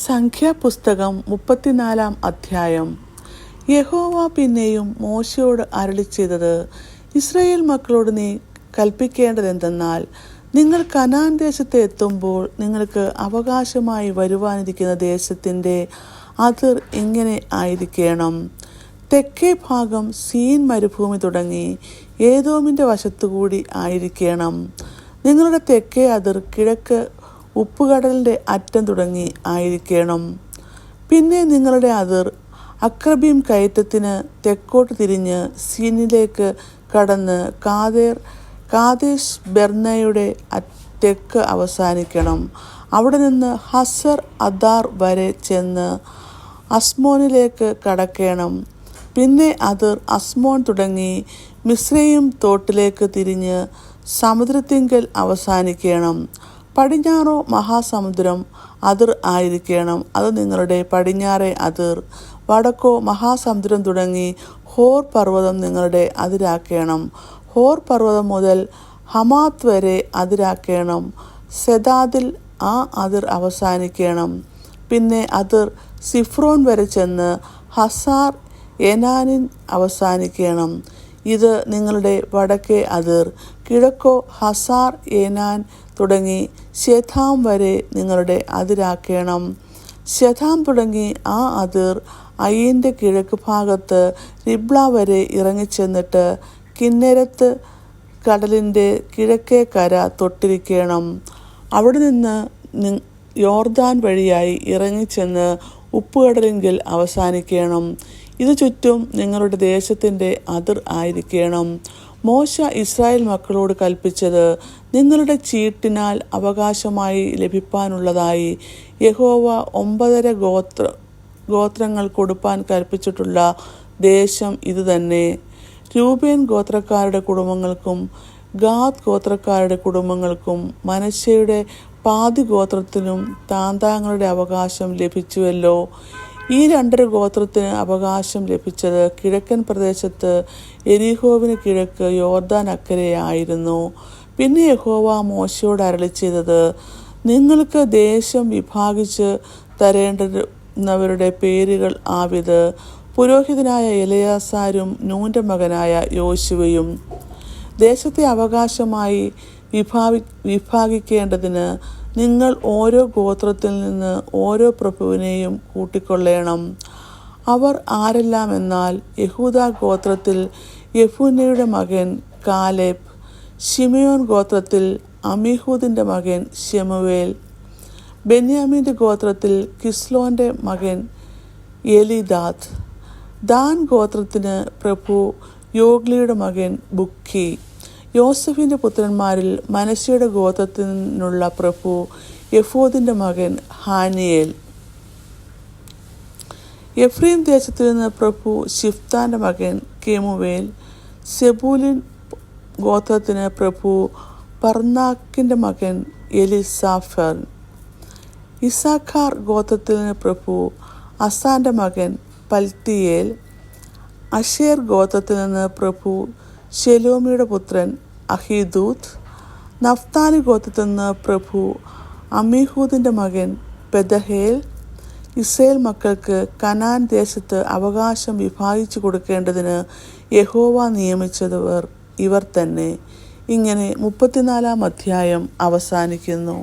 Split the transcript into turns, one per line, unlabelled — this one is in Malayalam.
സംഖ്യാപുസ്തകം 34 അധ്യായം. യഹോവ പിന്നെയും മോശയോട് അരുളിച്ചെയ്തത്, ഇസ്രായേൽ മക്കളോട് നീ കൽപ്പിക്കേണ്ടതെന്തെന്നാൽ, നിങ്ങൾ കനാൻ ദേശത്ത് എത്തുമ്പോൾ നിങ്ങൾക്ക് അവകാശമായി വരുവാനിരിക്കുന്ന ദേശത്തിൻ്റെ അതിർ ഇങ്ങനെ ആയിരിക്കണം. തെക്കേ ഭാഗം സീൻ മരുഭൂമി തുടങ്ങി ഏദോമിൻ്റെ വശത്തുകൂടി ആയിരിക്കണം. നിങ്ങളുടെ തെക്കേ അതിർ കിഴക്ക് ഉപ്പുകടലിൻ്റെ അറ്റം തുടങ്ങി ആയിരിക്കണം. പിന്നെ നിങ്ങളുടെ അതിർ അക്രബീം കയറ്റത്തിന് തെക്കോട്ട് തിരിഞ്ഞ് സീനിലേക്ക് കടന്ന് കാദേശ് ബെർന്നയുടെ തെക്ക് അവസാനിക്കണം. അവിടെ നിന്ന് ഹസർ അദാർ വരെ ചെന്ന് അസ്മോനിലേക്ക് കടക്കണം. പിന്നെ അതിർ അസ്മോൻ തുടങ്ങി മിസ്രയീം തോട്ടിലേക്ക് തിരിഞ്ഞ് സമുദ്രത്തിങ്കൽ അവസാനിക്കണം. പടിഞ്ഞാറോ മഹാസമുദ്രം അതിർ ആയിരിക്കണം. അത് നിങ്ങളുടെ പടിഞ്ഞാറേ അതിർ. വടക്കോ മഹാസമുദ്രം തുടങ്ങി ഹോർ പർവ്വതം നിങ്ങളുടെ അതിരാക്കണം. ഹോർ പർവ്വതം മുതൽ ഹമാത്ത് വരെ അതിരാക്കണം. സെദാദിൽ ആ അതിർ അവസാനിക്കണം. പിന്നെ അതിർ സിഫ്രോൻ വരെ ചെന്ന് ഹസാർ ഏനാനിൽ അവസാനിക്കണം. ഇത് നിങ്ങളുടെ വടക്കേ അതിർ. കിഴക്കോ ഹസാർ ഏനാൻ തുടങ്ങി ശെഥാം വരെ നിങ്ങളുടെ അതിരാക്കണം. ശെഥാം തുടങ്ങി ആ അതിർ അയ്യൻ്റെ കിഴക്ക് ഭാഗത്ത് റിബ്ല വരെ ഇറങ്ങിച്ചെന്നിട്ട് കിന്നേരത്ത് കടലിൻ്റെ കിഴക്കേ കര തൊട്ടിരിക്കണം. അവിടെ നിന്ന് യോർദാൻ വഴിയായി ഇറങ്ങിച്ചെന്ന് ഉപ്പുകടലിങ്കൽ അവസാനിക്കണം. ഇത് ചുറ്റും നിങ്ങളുടെ ദേശത്തിൻ്റെ അതിർ ആയിരിക്കണം. മോശ ഇസ്രായേൽ മക്കളോട് കൽപ്പിച്ചത്, നിങ്ങളുടെ ചീട്ടിനാൽ അവകാശമായി ലഭിപ്പാനുള്ളതായി യഹോവ 9 ഗോത്രങ്ങൾ കൊടുപ്പാൻ കൽപ്പിച്ചിട്ടുള്ള ദേശം ഇതുതന്നെ. രൂബേൻ ഗോത്രക്കാരുടെ കുടുംബങ്ങൾക്കും ഗാദ് ഗോത്രക്കാരുടെ കുടുംബങ്ങൾക്കും മനശ്ശെയുടെ പാതി ഗോത്രത്തിനും താന്താങ്ങളുടെ അവകാശം ലഭിച്ചുവല്ലോ. ഈ 2 ഗോത്രത്തിന് അവകാശം ലഭിച്ചത് കിഴക്കൻ പ്രദേശത്ത് എരിഹോവിന് കിഴക്ക് യോർദാൻ അക്കരെ ആയിരുന്നു. പിന്നെ യഹോവ മോശയോട് അരുളിച്ചെയ്തത്, നിങ്ങൾക്ക് ദേശം വിഭാഗിച്ച് തരേണ്ടുന്നവരുടെ പേരുകൾ ആവിത്. പുരോഹിതനായ എലയാസാരും നൂൻ്റെ മകനായ യോശുവയും. ദേശത്തെ അവകാശമായി വിഭാഗിക്കേണ്ടതിന് നിങ്ങൾ ഓരോ ഗോത്രത്തിൽ നിന്ന് ഓരോ പ്രഭുവിനെയും കൂട്ടിക്കൊള്ളേണം. അവർ ആരെല്ലാമെന്നാൽ, യഹൂദാ ഗോത്രത്തിൽ യെഫുന്നയുടെ മകൻ കാലേബ്, ശിമെയോൻ ഗോത്രത്തിൽ അമീഹൂദിൻ്റെ മകൻ ശെമുവേൽ, ബെന്യാമീൻ്റെ ഗോത്രത്തിൽ കിസ്ലോൻ്റെ മകൻ എലിദാദ്, ദാൻ ഗോത്രത്തിന് പ്രഭു യോഗ്ലിയുടെ മകൻ ബുക്കി, യോസഫിൻ്റെ പുത്രന്മാരിൽ മനശ്ശെയുടെ ഗോത്രത്തിനുള്ള പ്രഭു യെഫോദിൻ്റെ മകൻ ഹാനിയേൽ, എഫ്രീം ദേശത്തിൽ നിന്ന് പ്രഭു ശിഫ്താൻ്റെ മകൻ കെമുവേൽ, സെബൂലിൻ ഗോത്രത്തിന് പ്രഭു പർനാക്കിൻ്റെ മകൻ എലിസാഫർ, ഇസാഖാർ ഗോത്രത്തിന് പ്രഭു അസാൻ്റെ മകൻ പൽത്തിയേൽ, അഷേർ ഗോത്രത്തിൽ നിന്ന് പ്രഭു ശെലോമിയുടെ പുത്രൻ അഹിദൂദ്, നഫ്താലി ഗോത്രത്തിൽ നിന്ന് പ്രഭു അമീഹൂദിൻ്റെ മകൻ പെദഹേൽ. ഇസ്രായേൽ മക്കൾക്ക് കനാൻ ദേശത്ത് അവകാശം വിഭാഗിച്ചു കൊടുക്കേണ്ടതിന് യഹോവ നിയമിച്ചവർ ഇവർ തന്നെ. ഇങ്ങനെ 34 അധ്യായം അവസാനിക്കുന്നു.